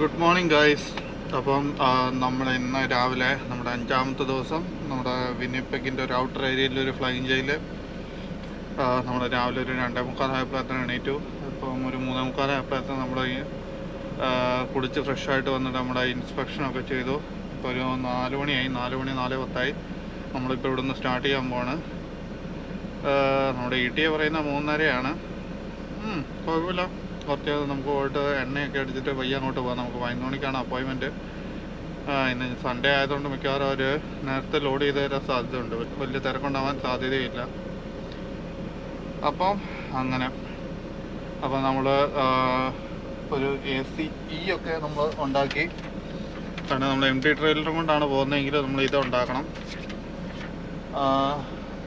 Good morning guys. അപ്പം നമ്മൾ ഇന്ന് രാവിലെ നമ്മുടെ 5ാമത്തെ ദിവസം നമ്മുടെ വിന്നിപ്പെഗിൻ്റെ ഒരു ഔട്ടർ ഏരിയയിലൊരു ഫ്ലൈയിങ് ജയിൽ നമ്മൾ രാവിലെ ഒരു 2:45 ആയപ്പോഴത്തേന് എണീറ്റു. ഇപ്പം ഒരു 3:45 ആയപ്പോഴത്തേന് നമ്മൾ കുളിച്ച് ഫ്രഷായിട്ട് വന്നിട്ട് നമ്മുടെ ഇൻസ്പെക്ഷനൊക്കെ ചെയ്തു. ഇപ്പോൾ ഒരു 4 മണിയായി, 4:10 നമ്മളിപ്പോൾ ഇവിടുന്ന് സ്റ്റാർട്ട് ചെയ്യാൻ പോവാണ്. നമ്മുടെ ETA പറയുന്ന 3:30 കുഴപ്പമില്ല. കുറച്ച് നമുക്ക് പോയിട്ട് എണ്ണയൊക്കെ അടിച്ചിട്ട് പയ്യെ അങ്ങോട്ട് പോകാം. നമുക്ക് 11 മണിക്കാണ് അപ്പോയിൻമെൻറ്റ്. ഇന്ന് സൺഡേ ആയതുകൊണ്ട് മിക്കവാറും അവർ നേരത്തെ ലോഡ് ചെയ്ത് തരാൻ സാധ്യതയുണ്ട്. വലിയ തിരക്കുണ്ടാവാൻ സാധ്യതയില്ല. അപ്പം അങ്ങനെ നമ്മൾ ഒരു AC ഒക്കെ നമ്മൾ ഉണ്ടാക്കി. കാരണം നമ്മൾ MT ട്രെയിലറും കൊണ്ടാണ് പോകുന്നതെങ്കിൽ നമ്മൾ ഇത് ഉണ്ടാക്കണം.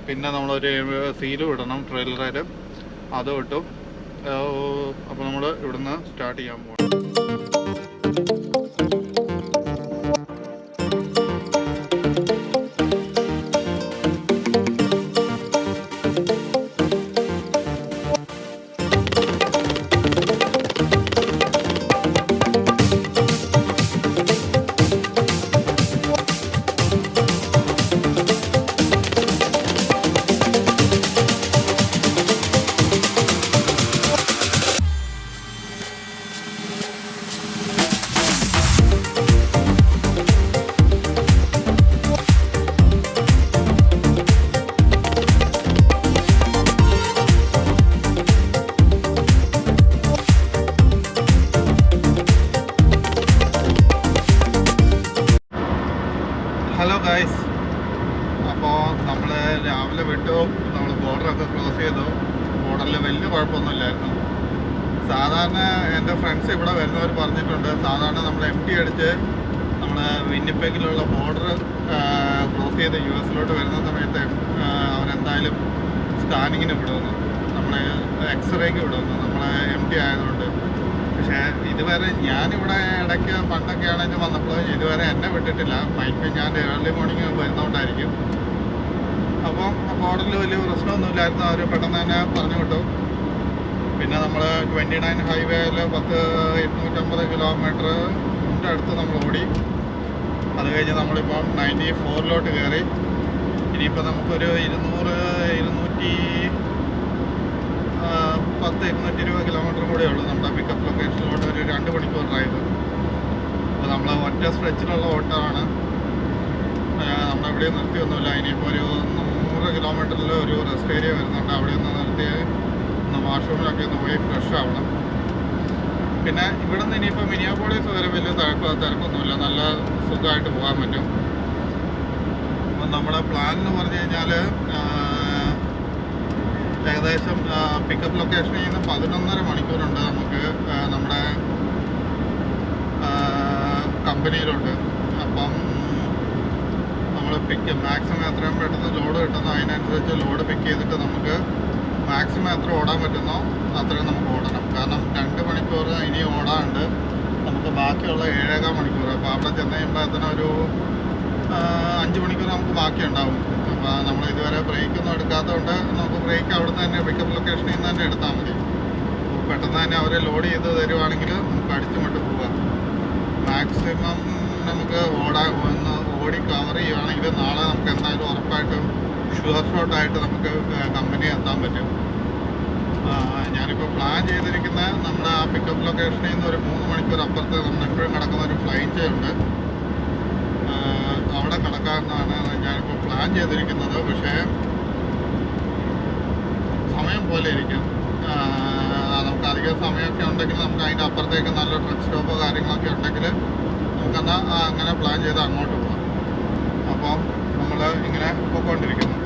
പിന്നെ നമ്മളൊരു സീലും ഇടണം ട്രെയിലറിൽ, അതും ഇട്ടു. അപ്പോൾ നമ്മൾ ഇവിടുന്ന് സ്റ്റാർട്ട് ചെയ്യാൻ പോകണം. ഹലോ ഗൈസ്, അപ്പോൾ നമ്മൾ രാവിലെ വിട്ടു. നമ്മൾ ബോർഡറൊക്കെ ക്രോസ് ചെയ്തു. ബോർഡറിൽ വലിയ കുഴപ്പമൊന്നുമില്ലായിരുന്നു. സാധാരണ എൻ്റെ ഫ്രണ്ട്സ് ഇവിടെ വരുന്നവർ പറഞ്ഞിട്ടുണ്ട്, സാധാരണ നമ്മൾ MT അടിച്ച് നമ്മൾ വിന്നിപ്പെഗിലുള്ള ബോർഡർ ക്രോസ് ചെയ്ത് US വരുന്ന സമയത്ത് അവരെന്തായാലും സ്കാനിങ്ങിന് വിടുന്നു, നമ്മൾ എക്സ്റേക്ക് വിടുന്നു, നമ്മൾ MT ആയതുകൊണ്ട്. പക്ഷേ ഇതുവരെ ഞാനിവിടെ ഇടയ്ക്ക് പണ്ടൊക്കെ ആണെങ്കിൽ വന്നപ്പോൾ ഇതുവരെ എന്നെ വിട്ടിട്ടില്ല. മൈക്ക് ഞാൻ ഏർലി മോർണിംഗ് വരുന്നതുകൊണ്ടായിരിക്കും. അപ്പം ബോർഡറിൽ വലിയ പ്രശ്നമൊന്നുമില്ലായിരുന്നു. അവർ പെട്ടെന്ന് തന്നെ പറഞ്ഞു വിട്ടു. പിന്നെ നമ്മൾ 29 ഹൈവേയിൽ 250 കിലോമീറ്ററിൻ്റെ അടുത്ത് നമ്മൾ ഓടി. അത് കഴിഞ്ഞ് നമ്മളിപ്പം 94 കയറി. ഇനിയിപ്പോൾ നമുക്കൊരു 220 കിലോമീറ്റർ കൂടെ ഉള്ളൂ നമ്മുടെ പിക്കപ്പ് ലൊക്കേഷനിലോട്ട്. ഒരു 2 മണിക്കൂർ ഡ്രൈവ്. അപ്പോൾ നമ്മൾ ഒറ്റ സ്ട്രെച്ചിലുള്ള ഓട്ടമാണ്. നമ്മളെവിടെയും നിർത്തിയൊന്നുമില്ല. ഇനിയിപ്പോൾ ഒരു 100 കിലോമീറ്ററിൽ ഒരു റെസ്റ്റ് ഏരിയ വരുന്നുണ്ട്. അവിടെ ഒന്ന് നിർത്തി ഒന്ന് വാഷ്റൂമിലൊക്കെ ഒന്ന് പോയി ഫ്രഷ് ആവണം. പിന്നെ ഇവിടെ നിന്ന് ഇനിയിപ്പോൾ മിനിയാപോളിസ് വരെ വലിയ തിരക്കൊന്നുമില്ല, നല്ല സുഖമായിട്ട് പോകാൻ പറ്റും. അപ്പം നമ്മുടെ പ്ലാൻ എന്ന് പറഞ്ഞു കഴിഞ്ഞാൽ ഏകദേശം പിക്കപ്പ് ലൊക്കേഷനിൽ നിന്ന് 11.5 മണിക്കൂറുണ്ട് നമുക്ക് നമ്മുടെ കമ്പനിയിലുണ്ട്. അപ്പം നമ്മൾ മാക്സിമം എത്രയും പെട്ടെന്ന് ലോഡ് കിട്ടുന്നു അതിനനുസരിച്ച് ലോഡ് പിക്ക് ചെയ്തിട്ട് നമുക്ക് മാക്സിമം എത്ര ഓടാൻ പറ്റുന്നോ അത്രയും നമുക്ക് ഓടണം. കാരണം 2 മണിക്കൂർ ഇനി ഓടാണ്ട് നമുക്ക് ബാക്കിയുള്ള 7.25 മണിക്കൂർ. അപ്പോൾ അവിടെ ചെന്ന് കഴിയുമ്പോൾ ഒരു 5 മണിക്കൂർ നമുക്ക് ബാക്കിയുണ്ടാവും. അപ്പോൾ നമ്മൾ ഇതുവരെ ബ്രേക്കൊന്നും എടുക്കാത്തതുകൊണ്ട് നമുക്ക് ബ്രേക്ക് അവിടെ നിന്ന് തന്നെ പിക്കപ്പ് ലൊക്കേഷനിൽ നിന്ന് തന്നെ എടുത്താൽ മതി. പെട്ടെന്ന് തന്നെ അവർ ലോഡ് ചെയ്ത് തരുവാണെങ്കിൽ നമുക്ക് അടിച്ചു വിട്ട് പോവാം. മാക്സിമം നമുക്ക് ഒന്ന് ഓടി കവർ ചെയ്യുകയാണെങ്കിൽ നാളെ നമുക്ക് എന്തായാലും ഉറപ്പായിട്ടും ഷുവർ ഷോട്ടായിട്ട് നമുക്ക് കമ്പനി എത്താൻ പറ്റും. ഞാനിപ്പോൾ പ്ലാൻ ചെയ്തിരിക്കുന്ന നമ്മുടെ ആ പിക്കപ്പ് ലൊക്കേഷനിൽ നിന്ന് ഒരു 3 മണിക്കൂർ അപ്പുറത്ത് നമ്മളെപ്പോഴും കിടക്കുന്ന ഒരു ഫ്ലൈറ്റ് ഉണ്ട്, അവിടെ കിടക്കാമെന്നാണ് ഞാനിപ്പോൾ പ്ലാൻ ചെയ്തിരിക്കുന്നത്. പക്ഷേ സമയം പോലെ ഇരിക്കും. നമുക്ക് അധികം സമയമൊക്കെ ഉണ്ടെങ്കിൽ നമുക്ക് അതിൻ്റെ അപ്പുറത്തേക്ക് നല്ല ട്രക്ക് സ്റ്റോപ്പോ കാര്യങ്ങളൊക്കെ ഉണ്ടെങ്കിൽ നമുക്കെന്നാൽ അങ്ങനെ പ്ലാൻ ചെയ്ത് അങ്ങോട്ട് പോകാം. അപ്പോൾ നമ്മൾ ഇങ്ങനെ പോയിക്കൊണ്ടിരിക്കുന്നു.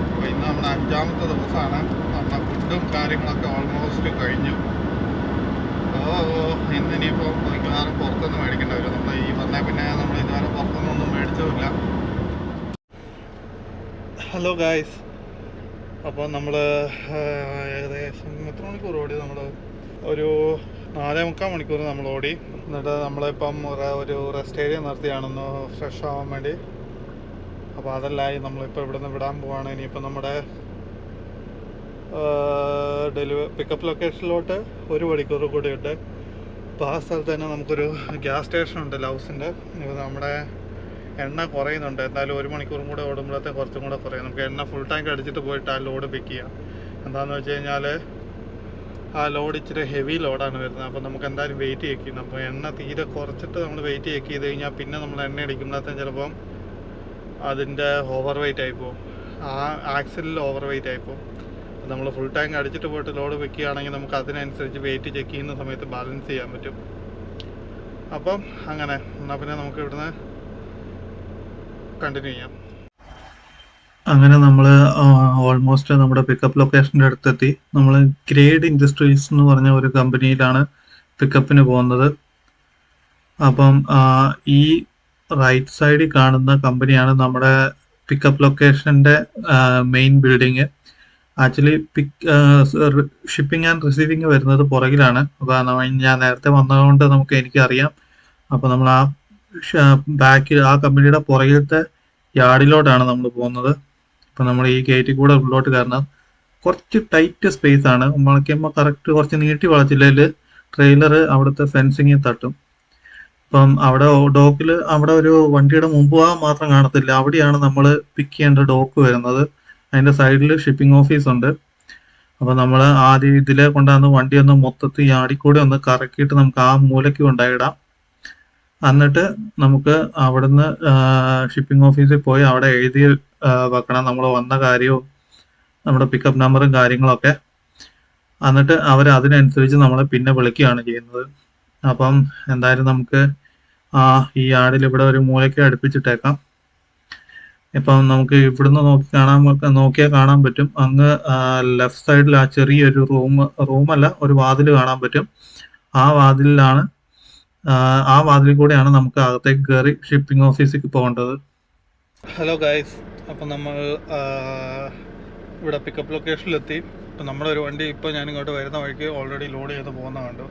അപ്പോൾ ഇന്ന് നമ്മുടെ 5ാമത്തെ ദിവസമാണ്. നമ്മുടെ ഫുഡും കാര്യങ്ങളൊക്കെ ഓൾമോസ്റ്റ് കഴിഞ്ഞു. ഇന്നിനിയിപ്പോൾ മിക്കവാറും പുറത്തുനിന്ന് മേടിക്കേണ്ടി വരും. നമ്മൾ ഈ വന്നേ പിന്നെ നമ്മൾ ഇതുവരെ പുറത്തുനിന്നൊന്നും മേടിച്ചില്ല. ഹലോ ഗായ്സ്, അപ്പോൾ നമ്മൾ ഏകദേശം എത്ര മണിക്കൂർ ഓടി? നമ്മൾ ഒരു 4.25 മണിക്കൂർ നമ്മൾ ഓടി. എന്നിട്ട് നമ്മളിപ്പം ഒരു റെസ്റ്റ് ഏരിയ നിർത്തിയാണെന്ന് ഫ്രഷ് ആവാൻ വേണ്ടി. അപ്പോൾ അതെല്ലായി നമ്മളിപ്പോൾ ഇവിടുന്ന് വിടാൻ പോവാണ്. ഇനിയിപ്പോൾ നമ്മുടെ പിക്കപ്പ് ലൊക്കേഷനിലോട്ട് 1 മണിക്കൂർ കൂടിയുണ്ട്. അപ്പോൾ ആ സ്ഥലത്ത് തന്നെ നമുക്കൊരു ഗ്യാസ് സ്റ്റേഷൻ ഉണ്ട് ലൗസിൻ്റെ. ഇപ്പോൾ നമ്മുടെ എണ്ണ കുറയുന്നുണ്ട്. എന്തായാലും 1 മണിക്കൂറും കൂടെ ഓടുമ്പോഴത്തെ കുറച്ചും കൂടെ കുറയും. നമുക്ക് എണ്ണ ഫുൾ ടാങ്ക് അടിച്ചിട്ട് പോയിട്ട് ആ ലോഡ് പിക്ക് ചെയ്യാം. എന്താണെന്ന് വെച്ച് കഴിഞ്ഞാൽ ആ ലോഡ് ഇച്ചിരി ഹെവി ലോഡാണ് വരുന്നത്. അപ്പോൾ നമുക്ക് എന്തായാലും വെയിറ്റ് ചെക്ക് ചെയ്യണം. അപ്പോൾ എണ്ണ തീരെ കുറച്ചിട്ട് നമ്മൾ വെയിറ്റ് ചെക്ക് ചെയ്ത് കഴിഞ്ഞാൽ പിന്നെ നമ്മൾ എണ്ണ അടിക്കുമ്പോഴത്തേക്കും ചിലപ്പം അതിൻ്റെ ഓവർ വെയിറ്റ് ആയിപ്പോവും. ആ ആക്സിലിൽ ഓവർ വെയിറ്റ് ആയിപ്പോവും. നമ്മൾ ഫുൾ ടാങ്ക് അടിച്ചിട്ട് പോയിട്ട് ലോഡ് പിക്ക് ചെയ്യുകയാണെങ്കിൽ നമുക്ക് അതിനനുസരിച്ച് വെയിറ്റ് ചെക്ക് ചെയ്യുന്ന സമയത്ത് ബാലൻസ് ചെയ്യാൻ പറ്റും. അപ്പം അങ്ങനെ എന്നാൽ പിന്നെ നമുക്ക് ഇവിടുന്ന് കണ്ടിന്യൂ ചെയ്യാം. അങ്ങനെ നമ്മൾ ഓൾമോസ്റ്റ് നമ്മുടെ പിക്കപ്പ് ലൊക്കേഷൻ്റെ അടുത്തെത്തി. നമ്മൾ ഗ്രേഡ് ഇൻഡസ്ട്രീസ് എന്ന് പറഞ്ഞ ഒരു കമ്പനിയിലാണ് പിക്കപ്പിന് പോകുന്നത്. അപ്പം ഈ റൈറ്റ് സൈഡിൽ കാണുന്ന കമ്പനിയാണ് നമ്മുടെ പിക്കപ്പ് ലൊക്കേഷൻ്റെ main building. Actually shipping and receiving വരുന്നത് പുറകിലാണ്. അപ്പോൾ ഞാൻ നേരത്തെ വന്നതുകൊണ്ട് എനിക്കറിയാം. അപ്പോൾ നമ്മൾ ആ ബാക്കിൽ ആ കമ്പനിയുടെ പുറകിലത്തെ യാർഡിലോട്ടാണ് നമ്മൾ പോകുന്നത്. അപ്പം നമ്മൾ ഈ ഗേറ്റിൽ കൂടെ ഉള്ളിലോട്ട് കയറണം. കുറച്ച് ടൈറ്റ് സ്പേസ് ആണ്. വളയ്ക്കുമ്പോൾ കറക്റ്റ് കുറച്ച് നീട്ടി വളച്ചില്ലെങ്കിൽ ട്രെയിലർ അവിടുത്തെ ഫെൻസിങ്ങിൽ തട്ടും. അപ്പം അവിടെ ഡോക്കിൽ അവിടെ ഒരു വണ്ടിയുടെ മുമ്പ് മാത്രം കാണത്തില്ല. അവിടെയാണ് നമ്മൾ പിക്ക് ചെയ്യേണ്ട ഡോക്ക് വരുന്നത്. അതിൻ്റെ സൈഡിൽ ഷിപ്പിംഗ് ഓഫീസ് ഉണ്ട്. അപ്പോൾ നമ്മൾ ആദ്യം ഇതിലെ കൊണ്ടാന്ന് വണ്ടി ഒന്ന് മൊത്തത്തിൽ യാർഡിൽ ഒന്ന് കറക്കിയിട്ട് നമുക്ക് ആ മൂലയ്ക്ക് കൊണ്ടായിടാം. എന്നിട്ട് നമുക്ക് അവിടുന്ന് ഷിപ്പിംഗ് ഓഫീസിൽ പോയി അവിടെ എഴുതി വെക്കണം നമ്മൾ വന്ന കാര്യവും നമ്മുടെ പിക്കപ്പ് നമ്പറും കാര്യങ്ങളൊക്കെ. എന്നിട്ട് അവർ അതിനനുസരിച്ച് നമ്മളെ പിന്നെ വിളിക്കുകയാണ് ചെയ്യുന്നത്. അപ്പം എന്തായാലും നമുക്ക് ഈ യാർഡിൽ ഇവിടെ ഒരു മൂലയ്ക്ക് അടുപ്പിച്ചിട്ടേക്കാം. ഇപ്പം നമുക്ക് ഇവിടുന്ന് നോക്കിയാൽ കാണാൻ പറ്റും. അങ്ങ് ലെഫ്റ്റ് സൈഡിൽ ആ ചെറിയൊരു റൂമല്ല, ഒരു വാതിൽ കാണാൻ പറ്റും. ആ വാതിലിൽ കൂടെയാണ് നമുക്ക് അകത്തേക്ക് കയറി ഷിപ്പിംഗ് ഓഫീസിലേക്ക് പോകേണ്ടത്. ഹലോ ഗൈസ്, അപ്പം നമ്മൾ ഇവിടെ പിക്കപ്പ് ലൊക്കേഷനിലെത്തി. ഇപ്പം നമ്മുടെ ഒരു വണ്ടി ഇപ്പോൾ ഞാനിങ്ങോട്ട് വരുന്ന വഴിക്ക് ഓൾറെഡി ലോഡ് ചെയ്ത് പോകുന്ന കണ്ടു.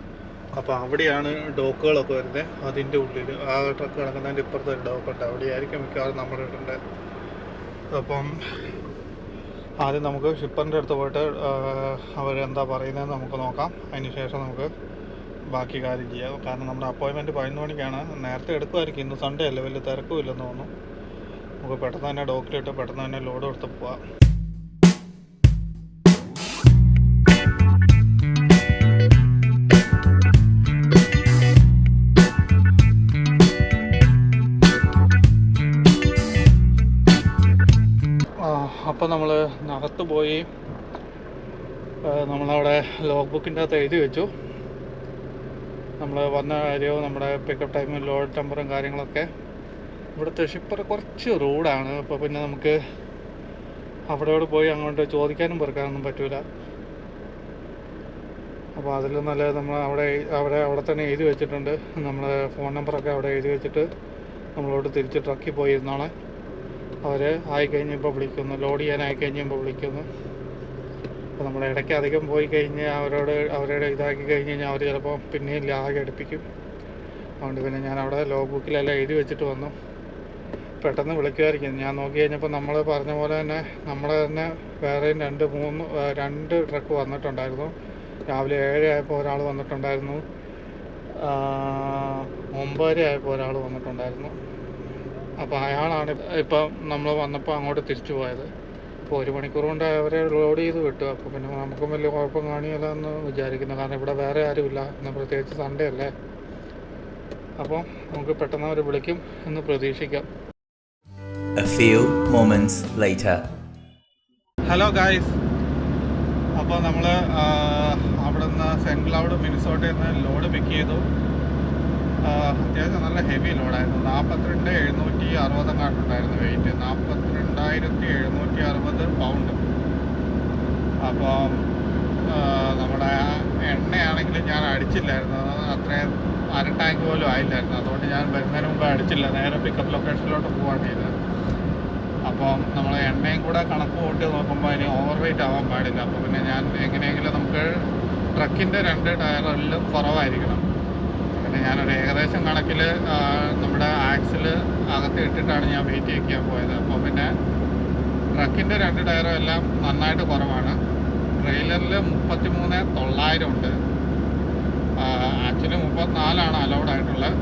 അപ്പോൾ അവിടെയാണ് ഡോക്കുകളൊക്കെ വരുന്നത്. അതിൻ്റെ ഉള്ളിൽ ആ ട്രക്ക് കിടക്കുന്നതിൻ്റെ ഇപ്പുറത്തെ ഒരു ഡോക്കുണ്ട്. അവിടെയായിരിക്കും മിക്കവാറും നമ്മുടെ ഇട്ടുണ്ട്. അപ്പം ആദ്യം നമുക്ക് ഷിപ്പറിൻ്റെ അടുത്ത് പോയിട്ട് അവരെന്താ പറയുന്നതെന്ന് നമുക്ക് നോക്കാം. അതിന് ശേഷം നമുക്ക് ബാക്കി കാര്യം ചെയ്യാം. കാരണം നമ്മുടെ അപ്പോയിൻമെൻറ്റ് 11 മണിക്കാണ്. നേരത്തെ എടുക്കുമായിരിക്കും. ഇന്ന് സൺഡേ അല്ലേ, വലിയ തിരക്കും ഇല്ലെന്ന് തോന്നുന്നു. നമുക്ക് പെട്ടെന്ന് തന്നെ ഡോക്കിലിട്ട് പെട്ടെന്ന് തന്നെ ലോഡ് എടുത്ത് പോവാം. അപ്പോൾ നമ്മൾ അകത്ത് പോയി നമ്മളവിടെ ലോഗ് ബുക്കിൻ്റെ അകത്ത് എഴുതി വെച്ചു നമ്മൾ വന്ന കാര്യവും നമ്മുടെ പിക്കപ്പ് ടൈമും ലോഡ് നമ്പറും കാര്യങ്ങളൊക്കെ. ഇവിടുത്തെ ഷിപ്പർ കുറച്ച് റൂഡാണ്. അപ്പോൾ പിന്നെ നമുക്ക് അവിടെ പോയി അങ്ങോട്ട് ചോദിക്കാനും പെറുക്കാനൊന്നും പറ്റില്ല. അപ്പോൾ അതിൽ നല്ല നമ്മൾ അവിടെ തന്നെ എഴുതി വെച്ചിട്ടുണ്ട്. നമ്മുടെ ഫോൺ നമ്പറൊക്കെ അവിടെ എഴുതി വെച്ചിട്ട് നമ്മളോട് തിരിച്ച് ട്രക്കിൽ പോയി ഇരുന്നോളെ. അവർ ആയിക്കഴിഞ്ഞപ്പോൾ വിളിക്കുന്നു, ലോഡ് ചെയ്യാനായി കഴിഞ്ഞപ്പോൾ വിളിക്കുന്നു. അപ്പോൾ നമ്മൾ ഇടയ്ക്ക് അധികം പോയി കഴിഞ്ഞ് അവരോട് ഇതാക്കി കഴിഞ്ഞ് കഴിഞ്ഞാൽ അവർ ചിലപ്പോൾ പിന്നെയും ലാഗ് അടുപ്പിക്കും. അതുകൊണ്ട് പിന്നെ ഞാൻ അവിടെ ലോഗ് ബുക്കിലെല്ലാം എഴുതി വെച്ചിട്ട് വന്നു. പെട്ടെന്ന് വിളിക്കുമായിരിക്കും. ഞാൻ നോക്കി കഴിഞ്ഞപ്പോൾ നമ്മൾ പറഞ്ഞ പോലെ തന്നെ നമ്മുടെ തന്നെ വേറെയും 2 ട്രക്ക് വന്നിട്ടുണ്ടായിരുന്നു. രാവിലെ 7 ആയപ്പോൾ ഒരാൾ വന്നിട്ടുണ്ടായിരുന്നു, 9 ആയപ്പോൾ ഒരാൾ വന്നിട്ടുണ്ടായിരുന്നു. അപ്പോൾ അയാളാണ് ഇപ്പം നമ്മൾ വന്നപ്പോൾ അങ്ങോട്ട് തിരിച്ചു പോയത്. അപ്പോൾ 1 മണിക്കൂർ കൊണ്ട് അവരെ ലോഡ് ചെയ്ത് വിട്ടു. അപ്പോൾ പിന്നെ നമുക്കും വലിയ കുഴപ്പം കാണിയല്ല എന്ന് വിചാരിക്കുന്നു. കാരണം ഇവിടെ വേറെ ആരുമില്ല, എന്നാൽ പ്രത്യേകിച്ച് സൺഡേ അല്ലേ. അപ്പോൾ നമുക്ക് പെട്ടെന്ന് അവർ വിളിക്കും എന്ന് പ്രതീക്ഷിക്കാം. A few moments later. Hello guys, അപ്പോൾ നമ്മൾ അവിടെ നിന്ന് സെൻറ്റ് ക്ലൗഡ് മിനിസോട്ടയിൽ നിന്ന് ലോഡ് പിക്ക് ചെയ്തു. അത്യാവശ്യം നല്ല ഹെവി ലോഡായിരുന്നു. 42,760 കാട്ടുണ്ടായിരുന്നു വെയിറ്റ്. 42,760 പൗണ്ട്. അപ്പം നമ്മുടെ എണ്ണയാണെങ്കിൽ ഞാൻ അടിച്ചില്ലായിരുന്നു. അത്രയും അര ടാങ്ക് പോലും ആയില്ലായിരുന്നു. അതുകൊണ്ട് ഞാൻ വരുന്നതിന് മുമ്പ് അടിച്ചില്ല, നേരെ പിക്കപ്പ് ലൊക്കേഷനിലോട്ട് പോവുകയാണ് ചെയ്തത്. അപ്പം നമ്മൾ എണ്ണയും കൂടെ കണക്ക് കൂട്ടി നോക്കുമ്പോൾ അതിന് ഓവർ വെയിറ്റ് ആവാൻ പാടില്ല. അപ്പോൾ പിന്നെ ഞാൻ എങ്ങനെയെങ്കിലും നമുക്ക് ട്രക്കിൻ്റെ 2 ടയറിലും കുറവായിരിക്കണം. പിന്നെ ഞാനൊരു ഏകദേശം കണക്കിൽ നമ്മുടെ ആക്സിൽ അകത്ത് ഇട്ടിട്ടാണ് ഞാൻ വെയിറ്റ് ചെയ്യാൻ പോയത്. അപ്പോൾ പിന്നെ ട്രക്കിൻ്റെ 2 ടയറും എല്ലാം നന്നായിട്ട് കുറവാണ്. ട്രെയിലറിൽ 33,900 ഉണ്ട്. ആക്ച്വലി 34 അലൗഡ് ആയിട്ടുള്ളത്.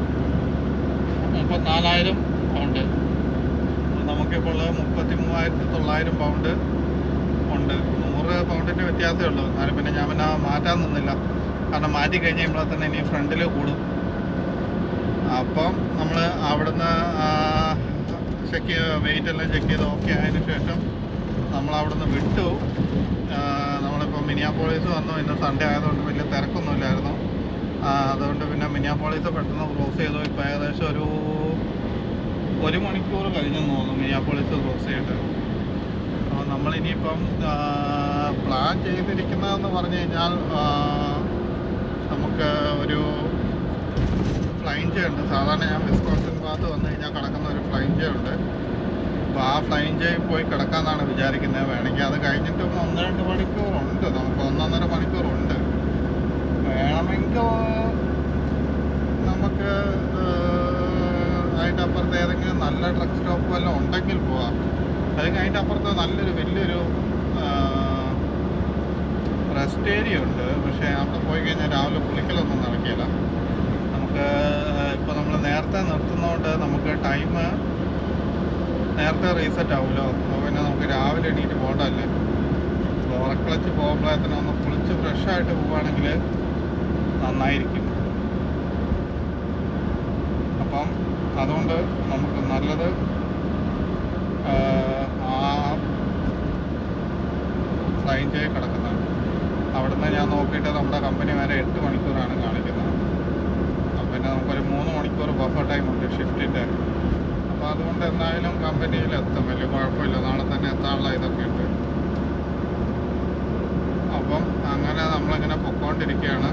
34,000 പൗണ്ട്. നമുക്കിപ്പോൾ 33,900 പൗണ്ട് ഉണ്ട്. 100 പൗണ്ടിൻ്റെ വ്യത്യാസമേ ഉള്ളൂ. എന്നാലും പിന്നെ ഞാൻ പിന്നെ മാറ്റാൻ നിന്നില്ല. കാരണം മാറ്റി കഴിഞ്ഞ് കഴിയുമ്പോൾ തന്നെ ഇനി ഫ്രണ്ടിൽ കൂടും. അപ്പം നമ്മൾ അവിടുന്ന് വെയിറ്റ് എല്ലാം ചെക്ക് ചെയ്ത് ഓക്കെ ആയതിനു ശേഷം നമ്മൾ അവിടുന്ന് വിട്ടു. നമ്മളിപ്പോൾ മിനിയാപോളിസ് വന്നു. ഇന്ന് സൺഡേ ആയതുകൊണ്ട് വലിയ തിരക്കൊന്നുമില്ലായിരുന്നു. അതുകൊണ്ട് പിന്നെ മിനിയാപോളിസ് പെട്ടെന്ന് ക്രോസ് ചെയ്തു. ഇപ്പോൾ ഏകദേശം ഒരു 1 മണിക്കൂർ കഴിഞ്ഞെന്ന് തോന്നുന്നു മിനിയാപോളിസ് ക്രോസ് ചെയ്തിട്ട്. അപ്പോൾ നമ്മളിനിയിപ്പം പ്ലാൻ ചെയ്തിരിക്കുന്നതെന്ന് പറഞ്ഞു കഴിഞ്ഞാൽ നമുക്ക് ഒരു ഫ്ലൈൻ ജേ ഉണ്ട്. സാധാരണ ഞാൻ വിസ്കോൺസിൻ ഭാഗത്ത് വന്നു കഴിഞ്ഞാൽ കിടക്കുന്ന ഒരു ഫ്ലൈൻ ജേ ഉണ്ട്. അപ്പോൾ ആ ഫ്ലൈൻ ജേ പോയി കിടക്കാമെന്നാണ് വിചാരിക്കുന്നത്. വേണമെങ്കിൽ അത് കഴിഞ്ഞിട്ട് 1-2 മണിക്കൂറുണ്ട്. നമുക്ക് 1-1.5 മണിക്കൂറുണ്ട്. വേണമെങ്കിൽ നമുക്ക് അതിൻ്റെ അപ്പുറത്ത് ഏതെങ്കിലും നല്ല ട്രക്ക് സ്റ്റോപ്പ് വല്ലതും ഉണ്ടെങ്കിൽ പോവാം. അല്ലെങ്കിൽ അതിൻ്റെ അപ്പുറത്ത് നല്ലൊരു വലിയൊരു റെസ്റ്റ് ഏരിയ ഉണ്ട്. പക്ഷേ അവിടെ പോയി കഴിഞ്ഞാൽ രാവിലെ കുളിക്കലൊന്നും നടക്കില്ല. നമുക്ക് ഇപ്പോൾ നമ്മൾ നേരത്തെ നിർത്തുന്നതുകൊണ്ട് നമുക്ക് ടൈം നേരത്തെ റീസെറ്റ് ആവുമല്ലോ. അപ്പോൾ പിന്നെ നമുക്ക് രാവിലെ എണീറ്റ് പോകണ്ടല്ലേ. അപ്പോൾ ഉറക്കളച്ച് പോകുമ്പോഴത്തേനും ഒന്ന് കുളിച്ച് ഫ്രഷായിട്ട് പോവുകയാണെങ്കിൽ നന്നായിരിക്കും. അപ്പം അതുകൊണ്ട് നമുക്ക് നല്ലത് ആ ഫ്ലൈൻ ജേ കിടക്കുന്നതാണ്. അവിടുന്ന് ഞാൻ നോക്കിയിട്ട് നമ്മുടെ കമ്പനി വരെ 8 മണിക്കൂറാണ് കാണിക്കുന്നത്. അപ്പം പിന്നെ നമുക്കൊരു 3 മണിക്കൂർ ബഫർ ടൈം ഉണ്ട് ഷിഫ്റ്റിൻ്റെ. അപ്പോൾ അതുകൊണ്ട് എന്തായാലും കമ്പനിയിൽ എത്തും. വലിയ കുഴപ്പമില്ല. നാളെ തന്നെ എത്താനുള്ള ഇതൊക്കെ ഉണ്ട്. അപ്പം അങ്ങനെ നമ്മളിങ്ങനെ പൊക്കോണ്ടിരിക്കുകയാണ്.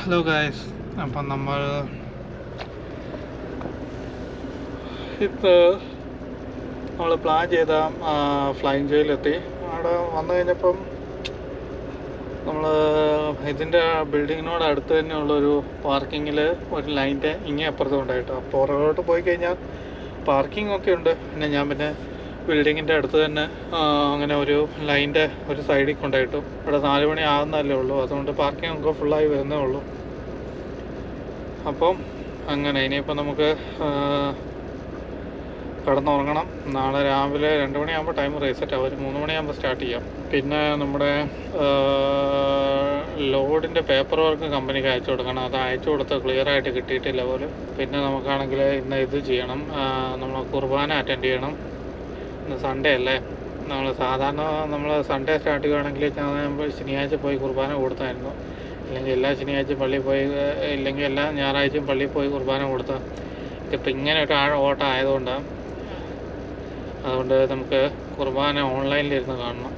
ഹലോ ഗായ്സ്, അപ്പം നമ്മൾ പ്ലാൻ ചെയ്ത ഫ്ലൈൻ ജയിലെത്തി. അവിടെ വന്നു കഴിഞ്ഞപ്പം നമ്മൾ ഇതിൻ്റെ ബിൽഡിങ്ങിനോട് അടുത്ത് തന്നെയുള്ളൊരു പാർക്കിങ്ങിൽ ഒരു ലൈൻ്റെ ഇങ്ങേ അപ്പുറത്തും ഉണ്ടായിട്ടോ. അപ്പോൾ പുറകോട്ട് പോയി കഴിഞ്ഞാൽ പാർക്കിംഗ് ഒക്കെ ഉണ്ട്. പിന്നെ ബിൽഡിങ്ങിൻ്റെ അടുത്ത് തന്നെ അങ്ങനെ ഒരു ലൈൻ്റെ ഒരു സൈഡിൽ കൊണ്ടായിട്ടു. ഇവിടെ 4 മണി ആകുന്നതല്ലേ ഉള്ളൂ. അതുകൊണ്ട് പാർക്കിംഗ് ഒക്കെ ഫുള്ളായി വരുന്നേ ഉള്ളൂ. അപ്പം അങ്ങനെ ഇനിയിപ്പോൾ നമുക്ക് കിടന്നുറങ്ങണം. നാളെ രാവിലെ 2 മണിയാകുമ്പോൾ ടൈം റീസെറ്റ് ആവും. ഒരു 3 മണിയാകുമ്പോൾ സ്റ്റാർട്ട് ചെയ്യാം. പിന്നെ നമ്മുടെ ലോഡിൻ്റെ പേപ്പർ വർക്ക് കമ്പനിക്ക് അയച്ചു കൊടുക്കണം. അത് അയച്ചു കൊടുത്ത് ക്ലിയറായിട്ട് കിട്ടിയിട്ടില്ല പോലും. പിന്നെ നമുക്കാണെങ്കിൽ ഇന്ന് ഇത് ചെയ്യണം. നമ്മൾ കുർബാന അറ്റൻഡ് ചെയ്യണം. ഇന്ന് സൺഡേ അല്ലേ. നമ്മൾ സൺഡേ സ്റ്റാർട്ട് ചെയ്യുകയാണെങ്കിൽ ശനിയാഴ്ച പോയി കുർബാന കൊടുത്തായിരുന്നു. ഇല്ലെങ്കിൽ എല്ലാ ശനിയാഴ്ചയും പള്ളിയിൽ പോയി, ഇല്ലെങ്കിൽ എല്ലാ ഞായറാഴ്ചയും പള്ളിയിൽ പോയി കുർബാന കൊടുത്താൽ. ഇതിപ്പോൾ ഇങ്ങനെ ഒരു ഓട്ടം ആയതുകൊണ്ടാണ്. അതുകൊണ്ട് നമുക്ക് കുർബാന ഓൺലൈനിലിരുന്ന് കാണണം.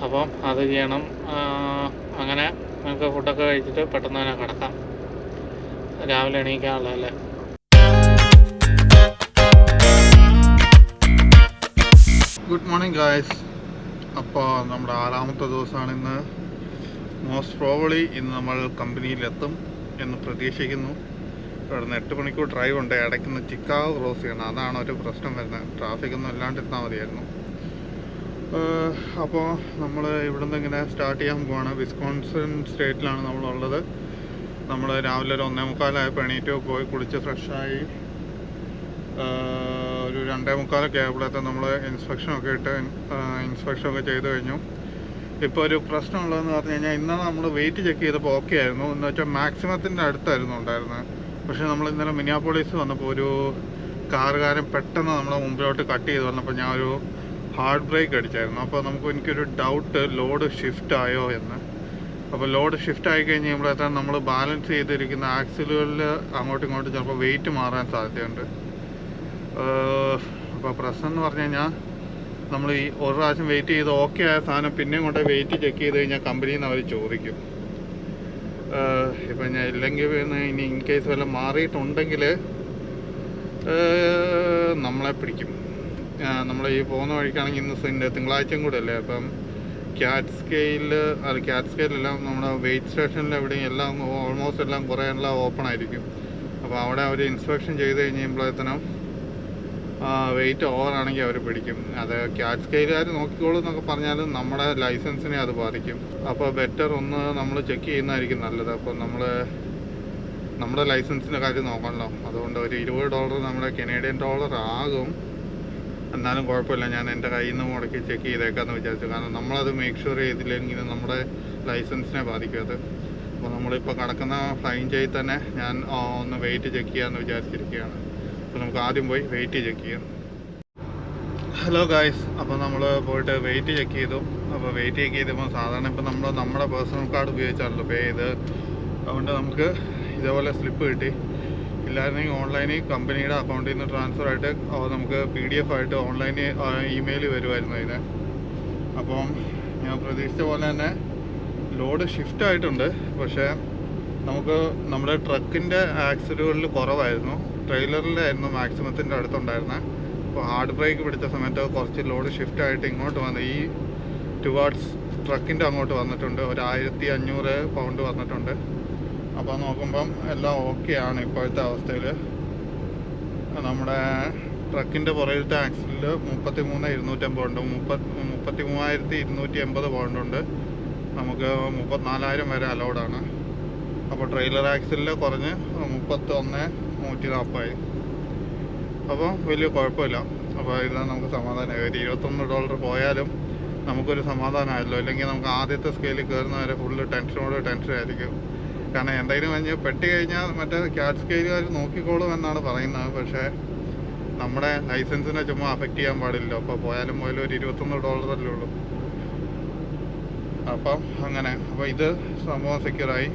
അപ്പം അത് ചെയ്യണം. അങ്ങനെ നമുക്ക് ഫുഡൊക്കെ കഴിച്ചിട്ട് പെട്ടെന്ന് തന്നെ കിടക്കാം. രാവിലെ എണീക്കാനുള്ളതല്ലേ. Good morning guys. അപ്പോൾ നമ്മുടെ 6ാമത്തെ ദിവസമാണ് ഇന്ന്. മോസ്റ്റ് പ്രോബബ്ലി ഇന്ന് നമ്മൾ കമ്പനിയിലെത്തും എന്ന് പ്രതീക്ഷിക്കുന്നു. ഇവിടുന്ന് 8 മണിക്കൂർ ഡ്രൈവ് ഉണ്ട്. ഇടയ്ക്കുന്ന് ചിക്കാഗോ ക്രോസ് ചെയ്യണം. അതാണ് ഒരു പ്രശ്നം വരുന്നത്. ട്രാഫിക്കൊന്നും ഇല്ലാണ്ടിരുന്നാൽ മതിയായിരുന്നു. അപ്പോൾ നമ്മൾ ഇവിടുന്ന് ഇങ്ങനെ സ്റ്റാർട്ട് ചെയ്യാൻ പോവാണ്. വിസ്കോൺസിൻ സ്റ്റേറ്റിലാണ് നമ്മളുള്ളത്. നമ്മൾ രാവിലെ ഒരു 1:45 എണീറ്റ് പോയി കുളിച്ച് ഫ്രഷായി ഒരു 2:45 ആയപ്പോഴത്തെ നമ്മൾ ഇൻസ്പെക്ഷനൊക്കെ ചെയ്ത് കഴിഞ്ഞു. ഇപ്പോൾ ഒരു പ്രശ്നമുള്ളതെന്ന് പറഞ്ഞു കഴിഞ്ഞാൽ ഇന്നലെ നമ്മൾ വെയിറ്റ് ചെക്ക് ചെയ്തപ്പോൾ ഓക്കെ ആയിരുന്നു. എന്ന് വെച്ചാൽ മാക്സിമത്തിൻ്റെ അടുത്തായിരുന്നു ഉണ്ടായിരുന്നത്. പക്ഷേ നമ്മൾ ഇന്നലെ മിനിയാപോളിസ് വന്നപ്പോൾ ഒരു കാറുകാരൻ പെട്ടെന്ന് നമ്മളെ മുമ്പിലോട്ട് കട്ട് ചെയ്ത് വന്നപ്പോൾ ഞാൻ ഒരു ഹാർഡ് ബ്രേക്ക് അടിച്ചായിരുന്നു. അപ്പോൾ എനിക്കൊരു ഡൗട്ട് ലോഡ് ഷിഫ്റ്റ് ആയോ എന്ന്. അപ്പോൾ ലോഡ് ഷിഫ്റ്റ് ആയി കഴിഞ്ഞ് കഴിയുമ്പോഴത്തേക്കും നമ്മൾ ബാലൻസ് ചെയ്തിരിക്കുന്ന ആക്സിലുകളിൽ അങ്ങോട്ടും ഇങ്ങോട്ടും ചിലപ്പോൾ വെയിറ്റ് മാറാൻ സാധ്യതയുണ്ട്. അപ്പോൾ പ്രശ്നം എന്ന് പറഞ്ഞു കഴിഞ്ഞാൽ നമ്മൾ ഈ ഒരു പ്രാവശ്യം വെയിറ്റ് ചെയ്ത് ഓക്കെ ആയ സാധനം പിന്നെയും കൊണ്ട് വെയിറ്റ് ചെക്ക് ചെയ്ത് കഴിഞ്ഞാൽ കമ്പനിയിൽ നിന്ന് അവർ ചോദിക്കും. ഇപ്പം ഞാൻ ഇല്ലെങ്കിൽ ഇനി ഇൻ കേസ് വല്ല മാറിയിട്ടുണ്ടെങ്കിൽ നമ്മളെ പിടിക്കും. നമ്മൾ ഈ പോകുന്ന വഴിക്കാണെങ്കിൽ ഇന്ന് തിങ്കളാഴ്ചയും കൂടെ അല്ലേ, അപ്പം ക്യാറ്റ് സ്കെയിലെല്ലാം നമ്മുടെ വെയിറ്റ് സ്റ്റേഷനിൽ എവിടെയും എല്ലാം ഓൾമോസ്റ്റ് എല്ലാം കുറേ എല്ലാം ഓപ്പൺ ആയിരിക്കും. അപ്പോൾ അവിടെ അവർ ഇൻസ്പെക്ഷൻ ചെയ്ത് കഴിയുമ്പോഴത്തേനും വെയിറ്റ് ഓവറാണെങ്കിൽ അവർ പിടിക്കും. അത് ക്യാറ്റ് സ്കെയിലുകാർ നോക്കിക്കോളൂ എന്നൊക്കെ പറഞ്ഞാലും നമ്മുടെ ലൈസൻസിനെ അത് ബാധിക്കും. അപ്പോൾ ബെറ്റർ ഒന്ന് നമ്മൾ ചെക്ക് ചെയ്യുന്നതായിരിക്കും നല്ലത്. അപ്പോൾ നമ്മുടെ ലൈസൻസിൻ്റെ കാര്യം നോക്കണമല്ലോ. അതുകൊണ്ട് ഒരു $20 നമ്മുടെ കനേഡിയൻ ഡോളർ ആകും. എന്നാലും കുഴപ്പമില്ല, ഞാൻ എൻ്റെ കയ്യിൽ നിന്ന് മുടക്കി ചെക്ക് ചെയ്തേക്കാമെന്ന് വിചാരിച്ചു. കാരണം നമ്മളത് മേക്ക് ഷുവർ ചെയ്തില്ലെങ്കിൽ നമ്മുടെ ലൈസൻസിനെ ബാധിക്കും അത്. അപ്പോൾ നമ്മളിപ്പോൾ കിടക്കുന്ന ഫ്ലൈൻ ചെയ്ത് തന്നെ ഞാൻ ഒന്ന് വെയിറ്റ് ചെക്ക് ചെയ്യാമെന്ന് വിചാരിച്ചിരിക്കുകയാണ്. അപ്പോൾ നമുക്ക് ആദ്യം പോയി വെയിറ്റ് ചെക്ക് ചെയ്യാം. ഹലോ ഗായ്സ്, അപ്പോൾ നമ്മൾ പോയിട്ട് വെയിറ്റ് ചെക്ക് ചെയ്തു. അപ്പോൾ വെയിറ്റ് ചെക്ക് ചെയ്തപ്പോൾ സാധാരണ ഇപ്പോൾ നമ്മൾ നമ്മുടെ പേഴ്സണൽ കാർഡ് ഉപയോഗിച്ചാണല്ലോ പേ ചെയ്ത്. അതുകൊണ്ട് നമുക്ക് ഇതേപോലെ സ്ലിപ്പ് കിട്ടി. ഇല്ലായിരുന്നെങ്കിൽ ഓൺലൈനിൽ കമ്പനിയുടെ അക്കൗണ്ടിൽ നിന്ന് ട്രാൻസ്ഫർ ആയിട്ട് നമുക്ക് PDF ആയിട്ട് ഓൺലൈനിൽ ഇമെയിൽ വരുമായിരുന്നു ഇതിന്. അപ്പം ഞാൻ പ്രതീക്ഷിച്ച പോലെ തന്നെ ലോഡ് ഷിഫ്റ്റ് ആയിട്ടുണ്ട്. പക്ഷേ നമുക്ക് നമ്മുടെ ട്രക്കിൻ്റെ ആക്സിലുകളിൽ കുറവായിരുന്നു, ട്രെയിലറിലായിരുന്നു മാക്സിമത്തിൻ്റെ അടുത്തുണ്ടായിരുന്നത്. അപ്പോൾ ഹാർഡ് ബ്രേക്ക് പിടിച്ച സമയത്ത് കുറച്ച് ലോഡ് ഷിഫ്റ്റ് ആയിട്ട് ഇങ്ങോട്ട് വന്ന് ഈ ടുവാർഡ്സ് ട്രക്കിൻ്റെ അങ്ങോട്ട് വന്നിട്ടുണ്ട്. ഒരു 1500 പൗണ്ട് വന്നിട്ടുണ്ട്. അപ്പോൾ നോക്കുമ്പം എല്ലാം ഓക്കെയാണ് ഇപ്പോഴത്തെ അവസ്ഥയിൽ. നമ്മുടെ ട്രക്കിൻ്റെ പുറകിലത്തെ ആക്സിലിൽ 33,250 ഉണ്ട്, 33,280 പൗണ്ടുണ്ട്. നമുക്ക് 34,000 വരെ അലൗഡാണ്. അപ്പോൾ ട്രെയിലർ ആക്സിലിൽ കുറഞ്ഞ് 31,140 ആയി. അപ്പോൾ വലിയ കുഴപ്പമില്ല. അപ്പോൾ ഇത് നമുക്ക് സമാധാനമായി. ഒരു $21 പോയാലും നമുക്കൊരു സമാധാനമായല്ലോ. ഇല്ലെങ്കിൽ നമുക്ക് ആദ്യത്തെ സ്കെയിലിൽ കയറുന്നവരെ ഫുള്ള് ടെൻഷനായിരിക്കും. കാരണം എന്തെങ്കിലും പെട്ടി കഴിഞ്ഞാൽ മറ്റേ ക്യാറ്റ് സ്കെയിലുകാർ നോക്കിക്കോളും എന്നാണ് പറയുന്നത്. പക്ഷേ നമ്മുടെ ലൈസൻസിനെ ചുമ്മാ അഫക്റ്റ് ചെയ്യാൻ പാടില്ലല്ലോ. അപ്പോൾ പോയാലും ഒരു $21 അല്ലേ ഉള്ളൂ. അപ്പം അങ്ങനെ. അപ്പോൾ ഇത് സംഭവം സെക്യൂറായി.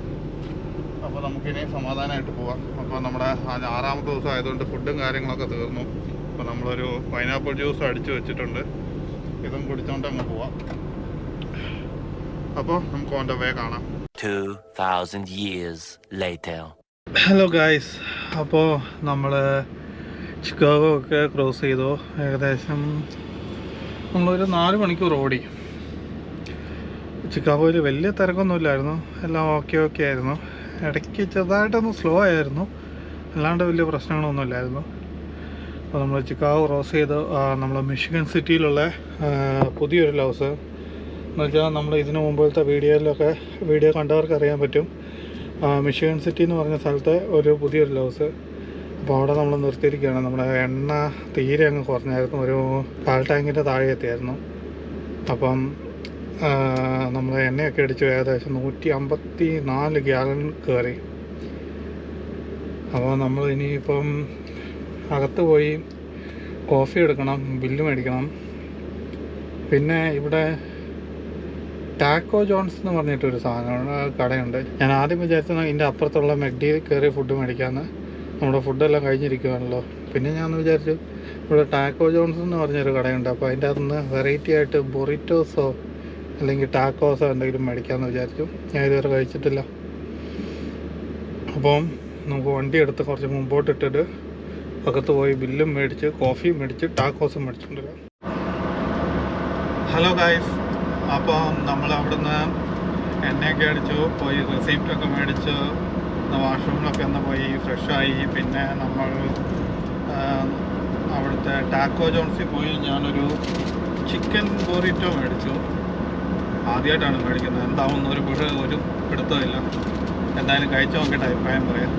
അപ്പോൾ നമുക്കിനി സമാധാനമായിട്ട് പോവാം. അപ്പോൾ നമ്മുടെ 6ാമത്തെ ദിവസം ആയതുകൊണ്ട് ഫുഡും കാര്യങ്ങളൊക്കെ തീർന്നു. അപ്പോൾ നമ്മളൊരു പൈനാപ്പിൾ ജ്യൂസ് അടിച്ചു വെച്ചിട്ടുണ്ട്. ഇതും കുടിച്ചുകൊണ്ട് അങ്ങ് പോവാം. അപ്പോൾ നമുക്ക് ഓൺ ദ വേ കാണാം. 2000 years later. ഹലോ ഗായ്സ്, അപ്പോൾ നമ്മൾ ചിക്കാഗോ ഒക്കെ ക്രോസ് ചെയ്തു. ഏകദേശം നമ്മളൊരു 4 മണിക്കൂർ ഓടി. ചിക്കാഗോയിൽ വലിയ തിരക്കൊന്നുമില്ലായിരുന്നു, എല്ലാം ഓക്കെ ആയിരുന്നു. ഇടയ്ക്ക് ചെറുതായിട്ടൊന്ന് സ്ലോ ആയിരുന്നു, അല്ലാണ്ട് വലിയ പ്രശ്നങ്ങളൊന്നുമില്ലായിരുന്നു. അപ്പോൾ നമ്മൾ ചിക്കാഗോ ക്രോസ് ചെയ്ത് നമ്മൾ മിഷിഗൺ സിറ്റിയിലുള്ള പുതിയൊരു ലൗസ് എന്ന് വെച്ചാൽ നമ്മൾ ഇതിന് മുമ്പത്തെ വീഡിയോ കണ്ടവർക്ക് അറിയാൻ പറ്റും. മിഷിഗൺ സിറ്റി എന്ന് പറഞ്ഞ സ്ഥലത്തെ ഒരു പുതിയൊരു ലൗസ്. അപ്പോൾ അവിടെ നമ്മൾ നിർത്തിയിരിക്കുകയാണ്. നമ്മുടെ എണ്ണ തീരെ അങ്ങ് കുറഞ്ഞായിരുന്നു, ഒരു 1/4 ടാങ്കിൻ്റെ താഴെ എത്തിയായിരുന്നു. അപ്പം നമ്മൾ എണ്ണയൊക്കെ അടിച്ചു ഏകദേശം 154 ഗാലൻ കയറി. അപ്പോൾ നമ്മൾ ഇനിയിപ്പം അകത്ത് പോയി കോഫി എടുക്കണം, ബില്ല് മേടിക്കണം. പിന്നെ ഇവിടെ ടാക്കോ ജോൺസ് എന്ന് പറഞ്ഞിട്ടൊരു കടയുണ്ട്. ഞാൻ ആദ്യം വിചാരിച്ചത് ഇതിൻ്റെ അപ്പുറത്തുള്ള മെക്ഡിയിൽ കയറി ഫുഡ് മേടിക്കാമെന്ന്. നമ്മുടെ ഫുഡെല്ലാം കഴിഞ്ഞിരിക്കുകയാണല്ലോ. പിന്നെ ഞാൻ വിചാരിച്ചു ഇവിടെ ടാക്കോ ജോൺസ് എന്ന് പറഞ്ഞൊരു കടയുണ്ട്. അപ്പോൾ അതിൻ്റെ അകത്തുനിന്ന് വെറൈറ്റി ആയിട്ട് ബൊറിറ്റോസോ അല്ലെങ്കിൽ ടാക്കോസോ എന്തെങ്കിലും മേടിക്കാമെന്ന് വിചാരിച്ചു. ഞാൻ ഇതുവരെ കഴിച്ചിട്ടില്ല. അപ്പം നമുക്ക് വണ്ടി എടുത്ത് കുറച്ച് മുമ്പോട്ടിട്ടിട്ട് അകത്ത് പോയി ബില്ലും മേടിച്ച് കോഫിയും മേടിച്ച് ടാക്കോസും മേടിച്ചിട്ടുണ്ട്. ഹലോ ഗായ്സ്, അപ്പം നമ്മൾ അവിടുന്ന് എണ്ണയൊക്കെ അടിച്ചു, പോയി റെസിപ്റ്റൊക്കെ മേടിച്ച് വാഷ്റൂമിലൊക്കെ ഒന്ന് പോയി ഫ്രഷായി. പിന്നെ നമ്മൾ അവിടുത്തെ ടാക്കോ ജോൺസിൽ പോയി ഞാനൊരു ചിക്കൻ ബൊറിറ്റോ മേടിച്ചു. ആദ്യമായിട്ടാണ് മേടിക്കുന്നത്, എന്താവുന്ന ഒരു പിടുത്തമില്ല. എന്തായാലും കഴിച്ചു നോക്കിയിട്ട് അഭിപ്രായം പറയാം.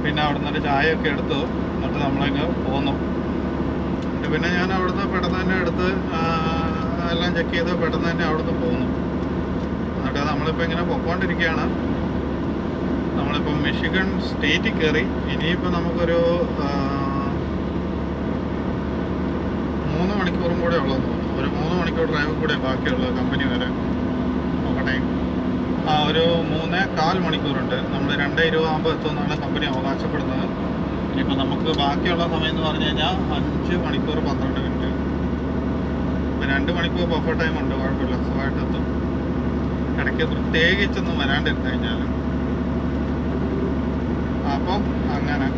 പിന്നെ അവിടെ നിന്നൊരു ചായയൊക്കെ എടുത്തു, എന്നിട്ട് നമ്മളങ്ങ് പോന്നു. പിന്നെ ഞാൻ അവിടുന്ന് പെട്ടെന്ന് തന്നെ എടുത്ത് എല്ലാം ചെക്ക് ചെയ്ത് പെട്ടെന്ന് തന്നെ അവിടുന്ന് പോന്നു. എന്നിട്ട് നമ്മളിപ്പോൾ ഇങ്ങനെ പൊയ്ക്കൊണ്ടിരിക്കുകയാണ്. നമ്മളിപ്പോൾ മിഷിഗൺ സ്റ്റേറ്റിൽ കയറി. ഇനിയിപ്പോൾ നമുക്കൊരു 3 മണിക്കൂറും കൂടെ ഉള്ളതെന്ന് തോന്നുന്നു. ഒരു 3 മണിക്കൂർ ഡ്രൈവ് കൂടെ ബാക്കിയുള്ളത് കമ്പനി വരെ. നോക്കട്ടെ. ഒരു 3.25 മണിക്കൂറുണ്ട്. നമ്മൾ 2:20 ആകുമ്പോൾ എത്തുമെന്നാണ് കമ്പനി അവകാശപ്പെടുന്നത്. ഇനിയിപ്പോൾ നമുക്ക് ബാക്കിയുള്ള സമയം എന്ന് പറഞ്ഞു കഴിഞ്ഞാൽ 5 മണിക്കൂർ 12 മിനിറ്റ്. ഇപ്പോൾ 2 മണിക്കൂർ ബഫർ ടൈം ഉണ്ട്, കുഴപ്പമില്ല, സുഖമായിട്ട് എത്തും. ഇടയ്ക്ക് പ്രത്യേകിച്ചൊന്നും വരാണ്ടിരുന്നു കഴിഞ്ഞാൽ. അപ്പം അങ്ങനെ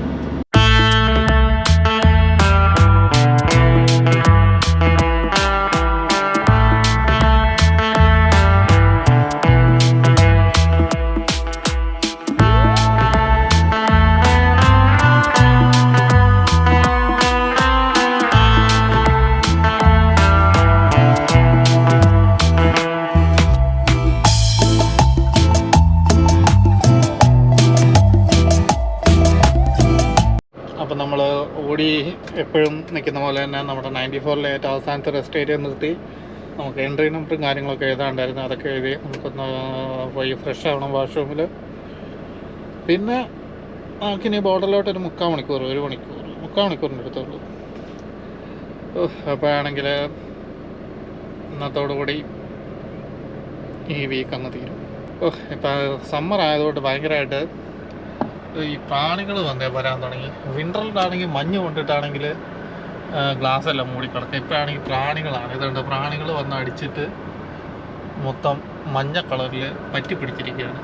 അപ്പം നമ്മൾ ഓടി എപ്പോഴും നിൽക്കുന്ന പോലെ തന്നെ നമ്മുടെ 94-ലെ ഏറ്റവും അവസാനത്തെ റെസ്റ്റ് ഏരിയ നിർത്തി നമുക്ക് എൻട്രി നമ്പറും കാര്യങ്ങളൊക്കെ എഴുതാണ്ടായിരുന്നു. അതൊക്കെ എഴുതി നമുക്കൊന്ന് പോയി ഫ്രഷ് ആവണം വാഷ്റൂമിൽ. പിന്നെ നമുക്കിനി ബോർഡറിലോട്ടൊരു 3/4 മണിക്കൂർ 1 മണിക്കൂർ 3/4 മണിക്കൂറിൻ്റെ അടുത്തുള്ളൂ. അപ്പോഴാണെങ്കിൽ ഇന്നത്തോടുകൂടി ഈ വീക്ക് അങ്ങ് തീരും. ഇപ്പം സമ്മർ ആയതുകൊണ്ട് ഭയങ്കരമായിട്ട് ഈ പ്രാണികൾ വരാൻ തുടങ്ങി. വിൻ്ററിലാണെങ്കിൽ മഞ്ഞ് കൊണ്ടിട്ടാണെങ്കിൽ ഗ്ലാസ് എല്ലാം മൂടിക്കിടക്കും. ഇപ്പോഴാണെങ്കിൽ പ്രാണികളാണ്. ഇതുകൊണ്ട് പ്രാണികൾ വന്ന് അടിച്ചിട്ട് മൊത്തം മഞ്ഞ കളറിൽ പറ്റി പിടിച്ചിരിക്കുകയാണ്.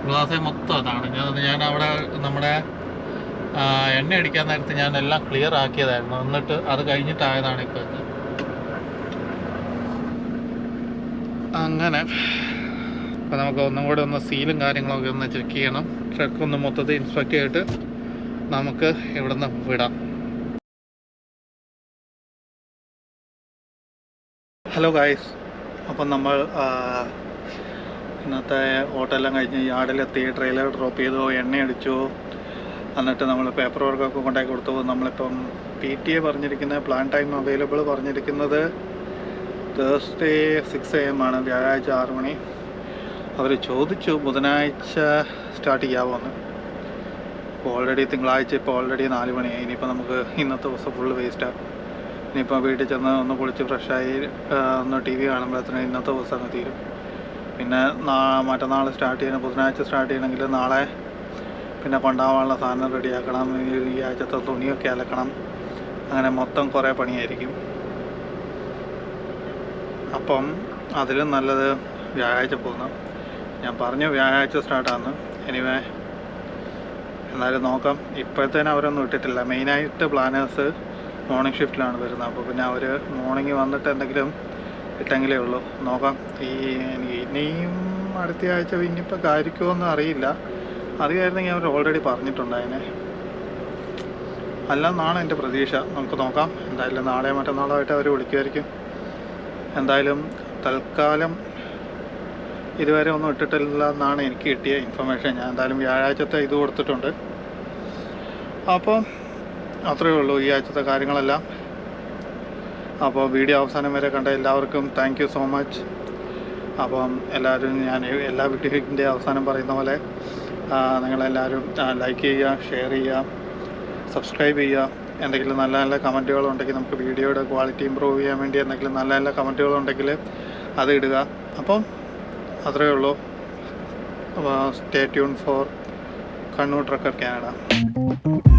ഗ്ലാസ് മൊത്തം അതാണ്. ഞാൻ അവിടെ നമ്മുടെ എണ്ണ അടിക്കാൻ നേരത്ത് ഞാൻ എല്ലാം ക്ലിയർ ആക്കിയതായിരുന്നു. എന്നിട്ട് അത് കഴിഞ്ഞിട്ടായതാണ് ഇപ്പോൾ ഇത്. അങ്ങനെ അപ്പോൾ നമുക്ക് ഒന്നും കൂടെ ഒന്ന് സീലും കാര്യങ്ങളൊക്കെ ഒന്ന് ചെക്ക് ചെയ്യണം. ട്രക്ക് ഒന്ന് മൊത്തത്തിൽ ഇൻസ്പെക്ട് ചെയ്തിട്ട് നമുക്ക് ഇവിടെ നിന്ന് വിടാം. ഹലോ ഗായ്സ്, അപ്പം നമ്മൾ ഇന്നത്തെ ഓട്ടമെല്ലാം കഴിഞ്ഞ് യാർഡിലെത്തി, ട്രെയിലർ ഡ്രോപ്പ് ചെയ്തു, എണ്ണ അടിച്ചു. എന്നിട്ട് നമ്മൾ പേപ്പർ വർക്കൊക്കെ കൊണ്ടാക്കി കൊടുത്തു. നമ്മളിപ്പം PTA പറഞ്ഞിരിക്കുന്ന പ്ലാൻ ടൈം അവൈലബിൾ പറഞ്ഞിരിക്കുന്നത് തേഴ്സ്ഡേ 6 AM ആണ്, വ്യാഴാഴ്ച 6 മണി. അവർ ചോദിച്ചു ബുധനാഴ്ച സ്റ്റാർട്ട് ചെയ്യാമോന്ന്. ഇപ്പോൾ ഓൾറെഡി തിങ്കളാഴ്ച, ഇപ്പോൾ ഓൾറെഡി 4 മണിയായി. ഇനിയിപ്പോൾ നമുക്ക് ഇന്നത്തെ ദിവസം ഫുള്ള് വേസ്റ്റാണ്. ഇനിയിപ്പോൾ വീട്ടിൽ ചെന്ന് ഒന്ന് കുളിച്ച് ഫ്രഷായി ഒന്ന് TV കാണുമ്പോഴത്തേനും ഇന്നത്തെ ദിവസം അങ്ങ് തീരും. പിന്നെ മറ്റന്നാൾ സ്റ്റാർട്ട് ചെയ്യണം, ബുധനാഴ്ച സ്റ്റാർട്ട് ചെയ്യണമെങ്കിൽ നാളെ പിന്നെ കൊണ്ടുപോകാനുള്ള സാധനം റെഡിയാക്കണം, ഈ ആഴ്ചത്തെ തുണിയൊക്കെ അലക്കണം, അങ്ങനെ മൊത്തം കുറേ പണിയായിരിക്കും. അപ്പം അതിലും നല്ലത് വ്യാഴാഴ്ച പോകുന്നു. ഞാൻ പറഞ്ഞു വ്യാഴാഴ്ച സ്റ്റാർട്ടാന്ന്. എനിവേ എന്നാലും നോക്കാം. ഇപ്പോഴത്തേനും അവരൊന്നും ഇട്ടിട്ടില്ല. മെയിനായിട്ട് പ്ലാനേഴ്സ് മോർണിംഗ് ഷിഫ്റ്റിലാണ് വരുന്നത്. അപ്പോൾ പിന്നെ അവർ മോർണിംഗ് വന്നിട്ട് എന്തെങ്കിലും ഇട്ടെങ്കിലേ ഉള്ളൂ. നോക്കാം. ഇനിയും അടുത്ത ആഴ്ച ഇനിയിപ്പോൾ കാര്യക്കുമോന്നും അറിയില്ല. അറിയായിരുന്നെങ്കിൽ അവർ ഓൾറെഡി പറഞ്ഞിട്ടുണ്ടായേനെ. അല്ലെന്നാണ് എൻ്റെ പ്രതീക്ഷ. നമുക്ക് നോക്കാം. എന്തായാലും നാളെ മറ്റന്നാളോ ആയിട്ട് അവർ വിളിക്കുമായിരിക്കും. എന്തായാലും തൽക്കാലം ഇതുവരെ ഒന്നും ഇട്ടിട്ടില്ല എന്നാണ് എനിക്ക് കിട്ടിയ ഇൻഫർമേഷൻ. ഞാൻ എന്തായാലും വ്യാഴാഴ്ചത്തെ ഇത് കൊടുത്തിട്ടുണ്ട്. അപ്പം അത്രയേ ഉള്ളൂ ഈ ആഴ്ചത്തെ കാര്യങ്ങളെല്ലാം. അപ്പോൾ വീഡിയോ അവസാനം വരെ കണ്ട എല്ലാവർക്കും താങ്ക് യു സോ മച്ച്. അപ്പം എല്ലാവരും ഞാൻ എല്ലാ വീഡിയോൻ്റെ അവസാനം പറയുന്ന പോലെ നിങ്ങളെല്ലാവരും ലൈക്ക് ചെയ്യുക, ഷെയർ ചെയ്യുക, സബ്സ്ക്രൈബ് ചെയ്യുക. എന്തെങ്കിലും നല്ല നല്ല കമൻറ്റുകളുണ്ടെങ്കിൽ നമുക്ക് വീഡിയോയുടെ ക്വാളിറ്റി ഇമ്പ്രൂവ് ചെയ്യാൻ വേണ്ടി എന്തെങ്കിലും നല്ല നല്ല കമൻറ്റുകളുണ്ടെങ്കിൽ അത് ഇടുക. അപ്പം അത്രയേ ഉള്ളൂ. Stay tune four Kannur Trekker Canada.